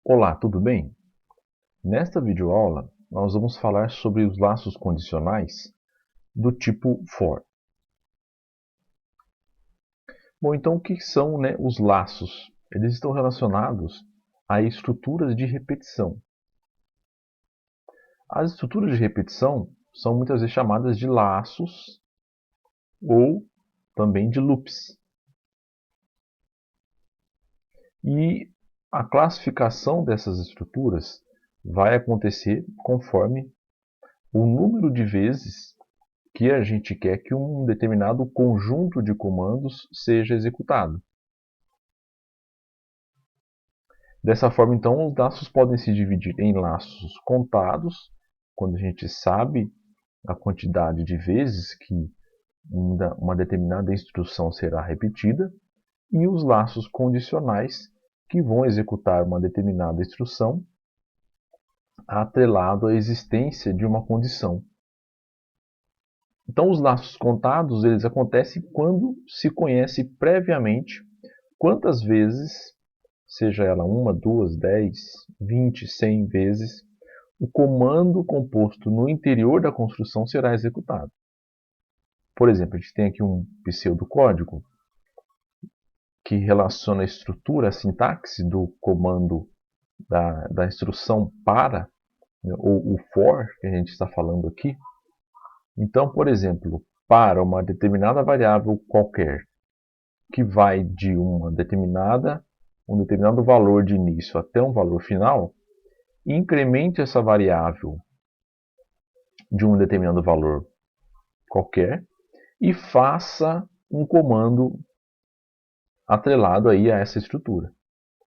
Olá, tudo bem? Nesta videoaula, nós vamos falar sobre os laços condicionais do tipo for. Bom, então o que são, os laços? Eles estão relacionados a estruturas de repetição. As estruturas de repetição são muitas vezes chamadas de laços ou também de loops. E a classificação dessas estruturas vai acontecer conforme o número de vezes que a gente quer que um determinado conjunto de comandos seja executado. Dessa forma, então, os laços podem se dividir em laços contados, quando a gente sabe a quantidade de vezes que uma determinada instrução será repetida, e os laços condicionais, que vão executar uma determinada instrução atrelado à existência de uma condição. Então, os laços contados eles acontecem quando se conhece previamente quantas vezes, seja ela uma, duas, 10, 20, 100 vezes, o comando composto no interior da construção será executado. Por exemplo, a gente tem aqui um pseudocódigo que relaciona a estrutura, a sintaxe do comando da instrução para, né, ou o for, que a gente está falando aqui. Então, por exemplo, para uma determinada variável qualquer, que vai de um determinado valor de início até um valor final, incremente essa variável de um determinado valor qualquer e faça um comando atrelado aí a essa estrutura.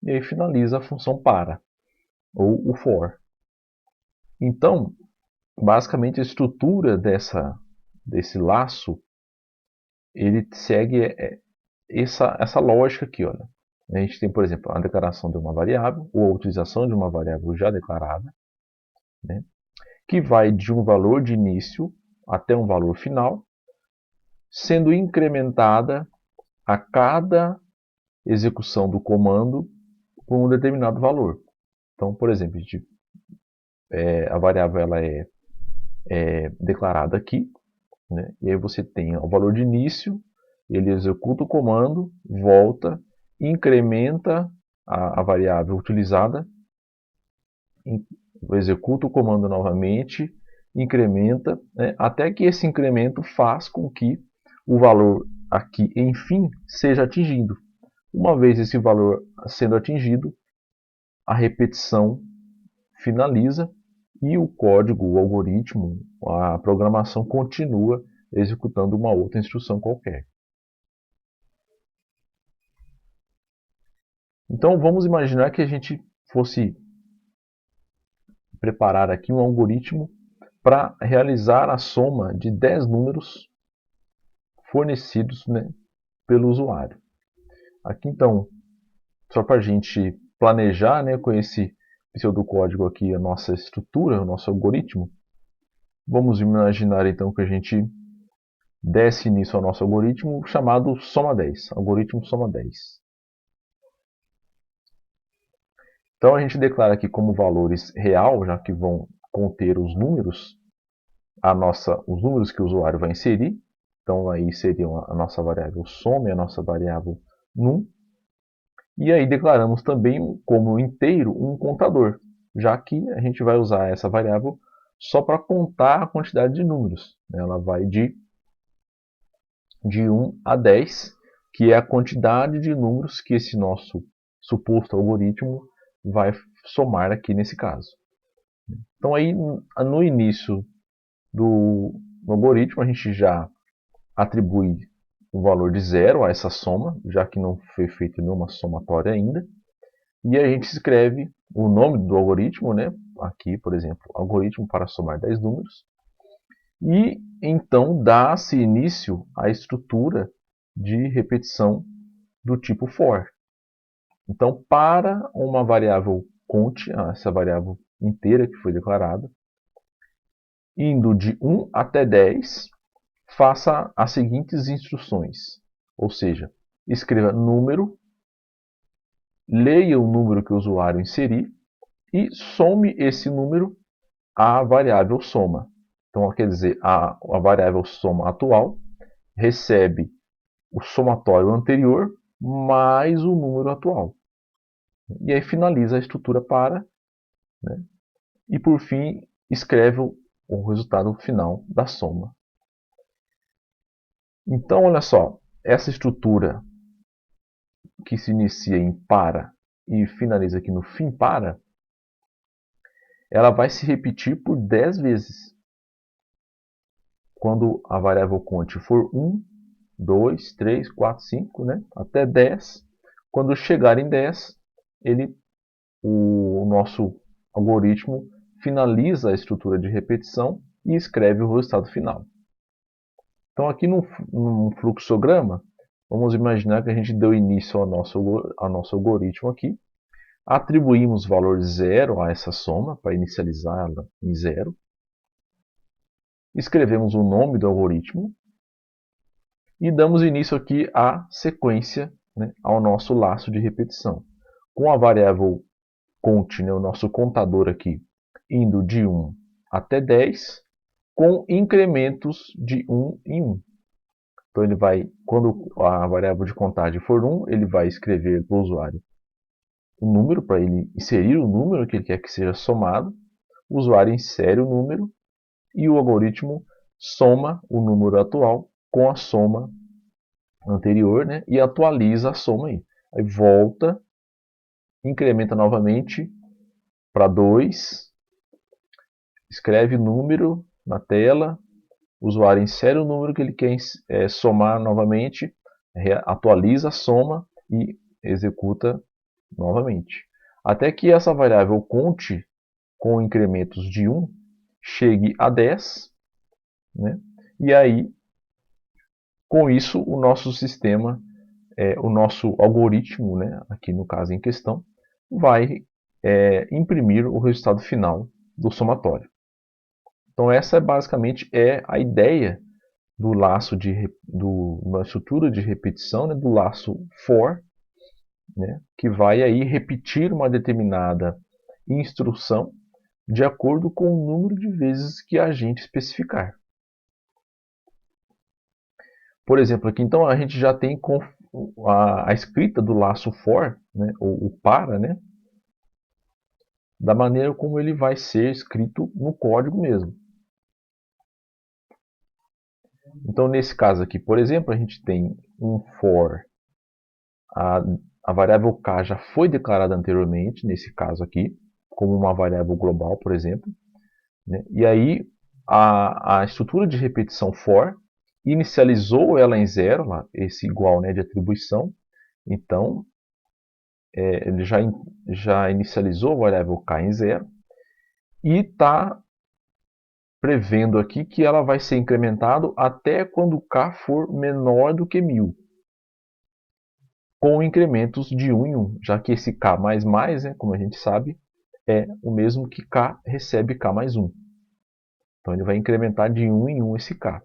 E aí finaliza a função para, ou o for. Então, basicamente a estrutura desse laço, ele segue essa lógica aqui. Olha. A gente tem, por exemplo, a declaração de uma variável, ou a utilização de uma variável já declarada, né, que vai de um valor de início até um valor final, sendo incrementada a cada execução do comando por um determinado valor. Então, por exemplo, a variável ela é declarada aqui, né, e aí você tem o valor de início, ele executa o comando, volta, incrementa a variável utilizada, executa o comando novamente, incrementa, né, até que esse incremento faz com que o valor aqui, enfim, seja atingido. Uma vez esse valor sendo atingido, a repetição finaliza e o código, o algoritmo, a programação continua executando uma outra instrução qualquer. Então vamos imaginar que a gente fosse preparar aqui um algoritmo para realizar a soma de 10 números fornecidos, né, pelo usuário. Aqui então, só para a gente planejar, né, com esse pseudocódigo aqui a nossa estrutura, o nosso algoritmo, vamos imaginar então que a gente desse início ao nosso algoritmo chamado soma 10, algoritmo soma 10. Então a gente declara aqui como valores real, já que vão conter os números, os números que o usuário vai inserir. Então aí seriam a nossa variável soma e a nossa variável num. E aí declaramos também como inteiro um contador, já que a gente vai usar essa variável só para contar a quantidade de números. Ela vai de 1 a 10, que é a quantidade de números que esse nosso suposto algoritmo vai somar aqui nesse caso. Então aí no início do algoritmo a gente já atribui o valor de zero a essa soma, já que não foi feita nenhuma somatória ainda. E a gente escreve o nome do algoritmo, né? Aqui, por exemplo, algoritmo para somar 10 números. E então dá-se início à estrutura de repetição do tipo for. Então, para uma variável cont, essa variável inteira que foi declarada, indo de 1 até 10, faça as seguintes instruções. Ou seja, escreva número, leia o número que o usuário inserir e some esse número à variável soma. Então, quer dizer, a variável soma atual recebe o somatório anterior mais o número atual. E aí finaliza a estrutura para, né? E por fim escreve o resultado final da soma. Então, olha só, essa estrutura que se inicia em para e finaliza aqui no fim para, ela vai se repetir por 10 vezes. Quando a variável conte for 1, 2, 3, 4, 5, né? Até 10. Quando chegar em 10, o nosso algoritmo finaliza a estrutura de repetição e escreve o resultado final. Então aqui num fluxograma, vamos imaginar que a gente deu início ao nosso algoritmo aqui, atribuímos valor 0 a essa soma, para inicializá-la em 0, escrevemos o nome do algoritmo e damos início aqui à sequência, né, ao nosso laço de repetição. Com a variável cont, né, o nosso contador aqui, indo de 1 até 10, com incrementos de 1 em 1. Então ele vai, quando a variável de contagem for 1, ele vai escrever para o usuário o número, para ele inserir o número que ele quer que seja somado. O usuário insere o número e o algoritmo soma o número atual com a soma anterior, né, e atualiza a soma aí. Aí volta, incrementa novamente para 2, escreve o número na tela, o usuário insere o número que ele quer somar novamente, atualiza a soma e executa novamente. Até que essa variável conte com incrementos de 1 chegue a 10, né? E aí, com isso, o nosso sistema, o nosso algoritmo, né, aqui no caso em questão, vai imprimir o resultado final do somatório. Então essa basicamente é a ideia do laço uma estrutura de repetição, né, do laço for, né, que vai aí repetir uma determinada instrução de acordo com o número de vezes que a gente especificar. Por exemplo, aqui então a gente já tem a escrita do laço for, né, ou o para, né, da maneira como ele vai ser escrito no código mesmo. Então, nesse caso aqui, por exemplo, a gente tem um for, a variável k já foi declarada anteriormente, nesse caso aqui, como uma variável global, por exemplo, né? E aí a estrutura de repetição for inicializou ela em 0, esse igual, né, de atribuição. Então, ele já inicializou a variável k em 0 e está prevendo aqui que ela vai ser incrementado até quando k for menor do que 1000, com incrementos de 1 em 1, já que esse k mais mais, né, como a gente sabe, é o mesmo que k recebe k mais 1. Então ele vai incrementar de 1 em 1 esse k.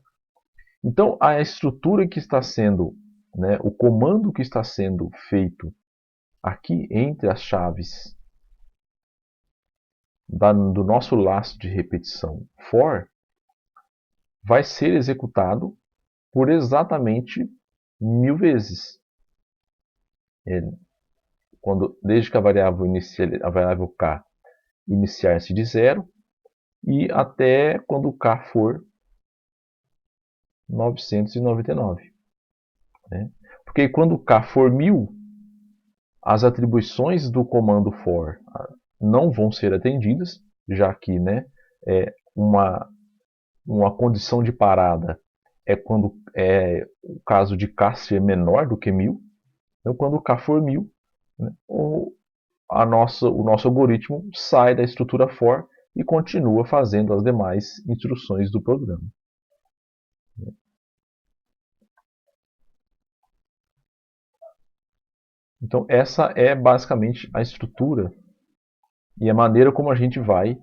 Então a estrutura que está sendo, né, o comando que está sendo feito aqui entre as chaves do nosso laço de repetição for, vai ser executado por exatamente 1000 vezes. Desde que a variável k iniciar-se de 0 e até quando k for 999. Né? Porque quando k for 1000, as atribuições do comando for não vão ser atendidas, já que, né, uma condição de parada é quando o caso de k ser menor do que 1000. Então, quando k for 1000, né, o nosso algoritmo sai da estrutura for e continua fazendo as demais instruções do programa. Então essa é basicamente a estrutura e a maneira como a gente vai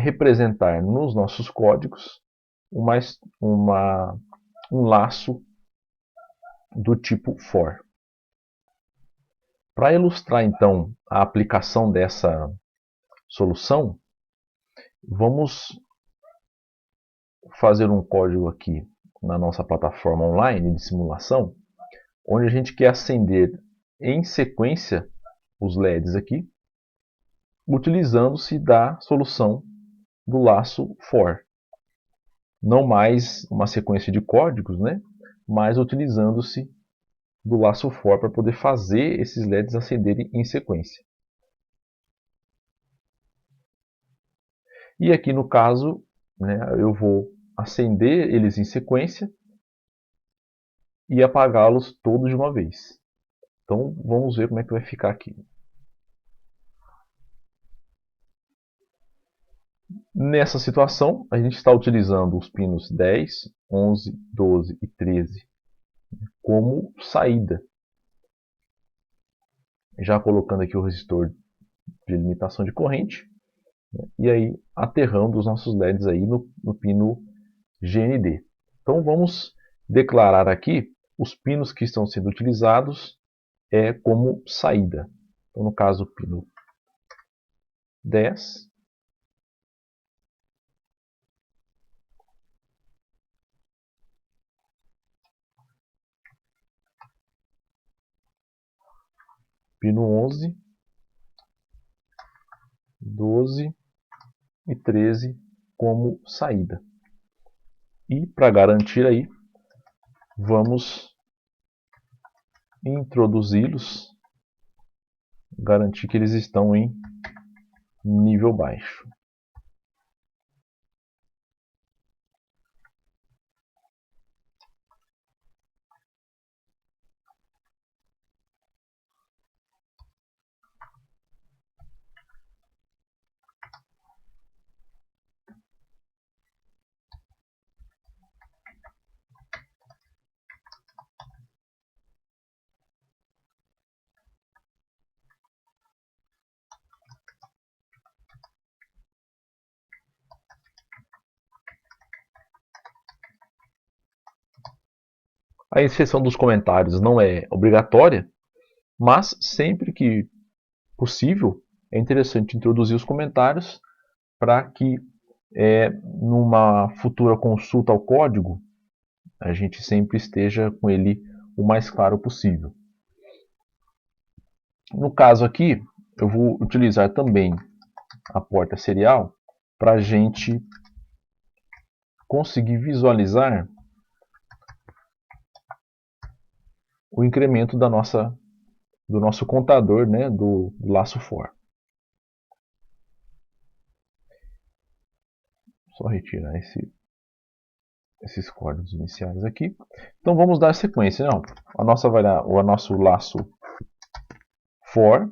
representar nos nossos códigos um laço do tipo for. Para ilustrar então a aplicação dessa solução, vamos fazer um código aqui na nossa plataforma online de simulação, onde a gente quer acender em sequência os LEDs aqui, utilizando-se da solução do laço for. Não mais uma sequência de códigos, né? Mas utilizando-se do laço for para poder fazer esses LEDs acenderem em sequência. E aqui no caso, né, eu vou acender eles em sequência e apagá-los todos de uma vez. Então vamos ver como é que vai ficar aqui. Nessa situação, a gente está utilizando os pinos 10, 11, 12 e 13 como saída. Já colocando aqui o resistor de limitação de corrente, né, e aí aterrando os nossos LEDs aí no pino GND. Então vamos declarar aqui os pinos que estão sendo utilizados como saída. Então, no caso, o pino 10, pino 11, 12 e 13 como saída. E para garantir aí, vamos introduzi-los, garantir que eles estão em nível baixo. A inserção dos comentários não é obrigatória, mas sempre que possível é interessante introduzir os comentários para que numa futura consulta ao código a gente sempre esteja com ele o mais claro possível. No caso aqui, eu vou utilizar também a porta serial para a gente conseguir visualizar o incremento do nosso contador, né, do laço for. Só retirar esses códigos iniciais aqui. Então vamos dar sequência. Não, o nosso laço for,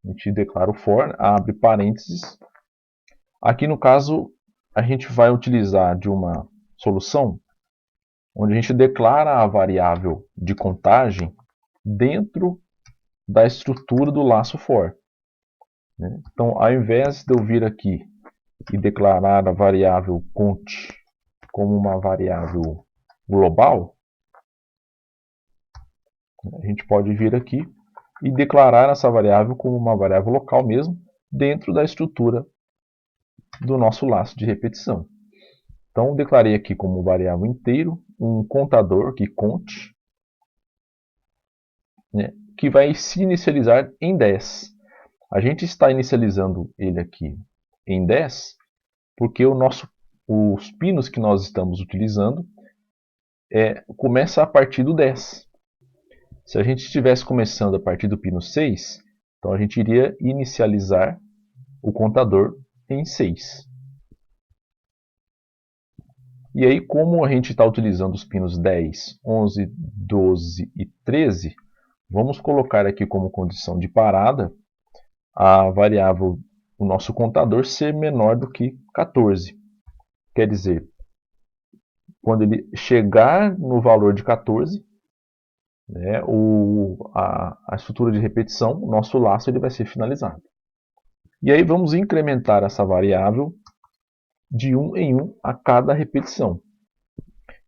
a gente declara o for, abre parênteses. Aqui no caso, a gente vai utilizar de uma solução onde a gente declara a variável de contagem dentro da estrutura do laço for. Então, ao invés de eu vir aqui e declarar a variável cont como uma variável global, a gente pode vir aqui e declarar essa variável como uma variável local mesmo, dentro da estrutura do nosso laço de repetição. Então, declarei aqui como variável inteiro um contador, que cont, né, que vai se inicializar em 10. A gente está inicializando ele aqui em 10 porque os pinos que nós estamos utilizando começa a partir do 10. Se a gente estivesse começando a partir do pino 6, então a gente iria inicializar o contador em 6. E aí, como a gente está utilizando os pinos 10, 11, 12 e 13, vamos colocar aqui como condição de parada a variável, o nosso contador, ser menor do que 14. Quer dizer, quando ele chegar no valor de 14, né, a estrutura de repetição, o nosso laço, ele vai ser finalizado. E aí vamos incrementar essa variável de 1 em 1 a cada repetição.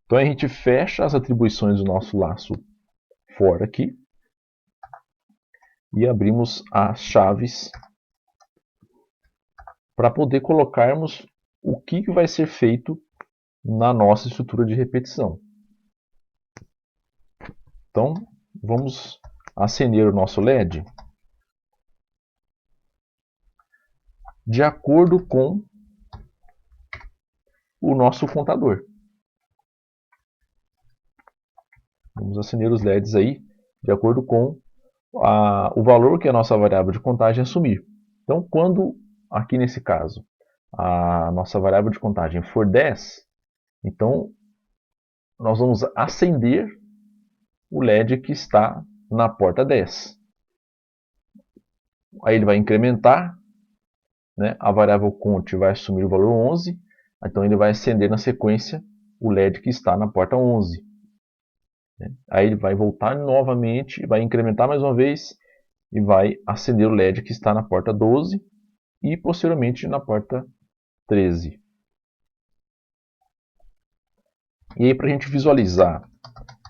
Então a gente fecha as atribuições do nosso laço for aqui. e abrimos as chaves para poder colocarmos o que vai ser feito na nossa estrutura de repetição. Então, vamos acender o nosso LED de acordo com o nosso contador. Vamos acender os LEDs aí de acordo com o valor que a nossa variável de contagem assumir. Então, quando, aqui nesse caso, a nossa variável de contagem for 10, então nós vamos acender o LED que está na porta 10. Aí ele vai incrementar, né? A variável count vai assumir o valor 11, então ele vai acender na sequência o LED que está na porta 11. Aí ele vai voltar novamente, vai incrementar mais uma vez e vai acender o LED que está na porta 12 e posteriormente na porta 13. E aí, para a gente visualizar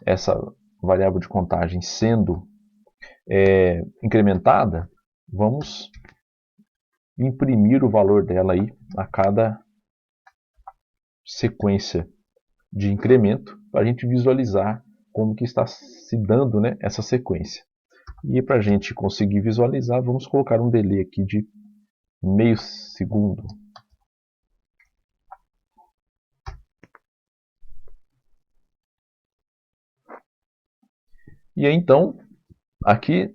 essa variável de contagem sendo incrementada, vamos imprimir o valor dela aí a cada sequência de incremento para a gente visualizar como que está se dando, né, essa sequência. E para a gente conseguir visualizar, vamos colocar um delay aqui de meio segundo. E aí, então, aqui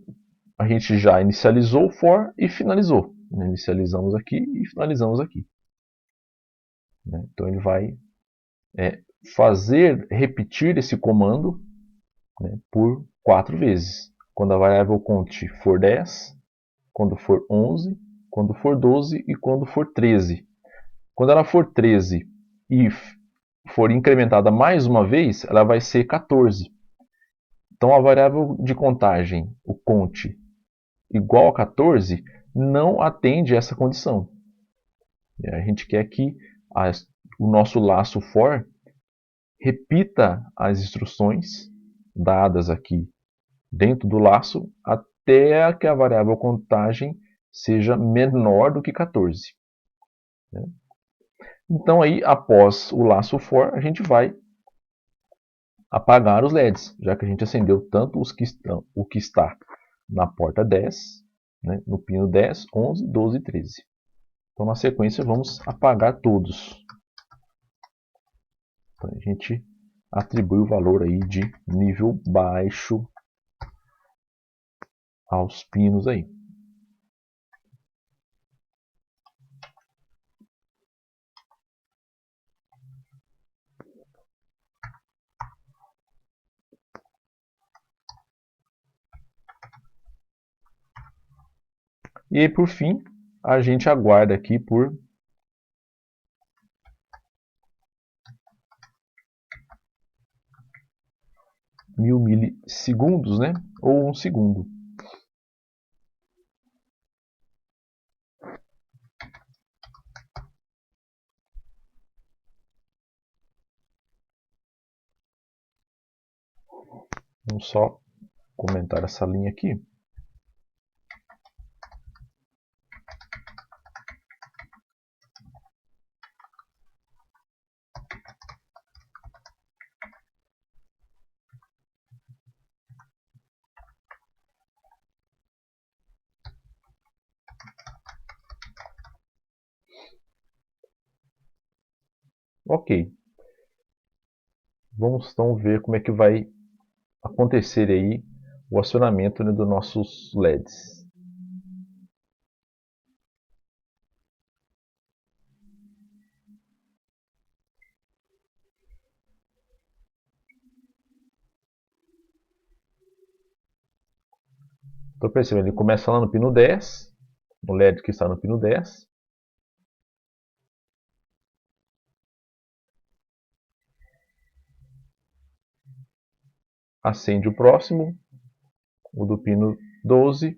a gente já inicializou o for e finalizou. Inicializamos aqui e finalizamos aqui. Então ele vai repetir esse comando, né, por 4 vezes. Quando a variável count for 10, quando for 11, quando for 12 e quando for 13. Quando ela for 13 e for incrementada mais uma vez, ela vai ser 14. Então a variável de contagem, o count, igual a 14, não atende essa condição. A gente quer que o nosso laço for repita as instruções dadas aqui dentro do laço até que a variável contagem seja menor do que 14. Então aí, após o laço for, a gente vai apagar os LEDs, já que a gente acendeu tanto o que está na porta 10, né, no pino 10, 11, 12 e 13. Então, na sequência, vamos apagar todos. Então, a gente atribui o valor aí de nível baixo aos pinos aí. E aí, por fim, a gente aguarda aqui por mil milissegundos, né? Ou 1 segundo. Vamos só comentar essa linha aqui. Ok. Vamos então ver como é que vai acontecer aí o acionamento, né, dos nossos LEDs. Então percebendo, ele começa lá no pino 10, no LED que está no pino 10. Acende o próximo, o do pino 12.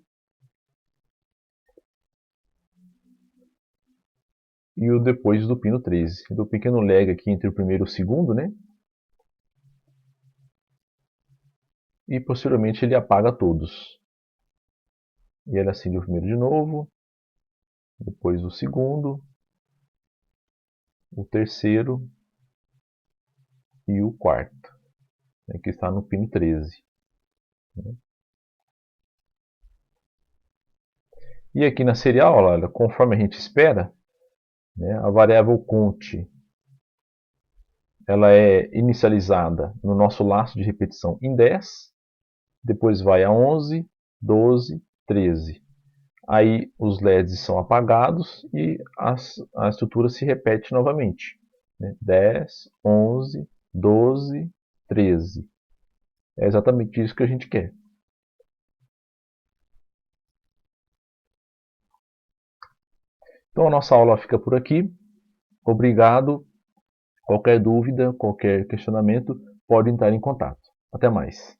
E o depois do pino 13. Do pequeno lag aqui entre o primeiro e o segundo, né? E posteriormente ele apaga todos. E ele acende o primeiro de novo, depois o segundo, o terceiro e o quarto, né, que está no pino 13. E aqui na serial, olha, conforme a gente espera, né, a variável count ela é inicializada no nosso laço de repetição em 10, depois vai a 11, 12, 13. Aí os LEDs são apagados e a estrutura se repete novamente. Né? 10, 11, 12, 13. É exatamente isso que a gente quer. Então a nossa aula fica por aqui. Obrigado. Qualquer dúvida, qualquer questionamento, pode entrar em contato. Até mais.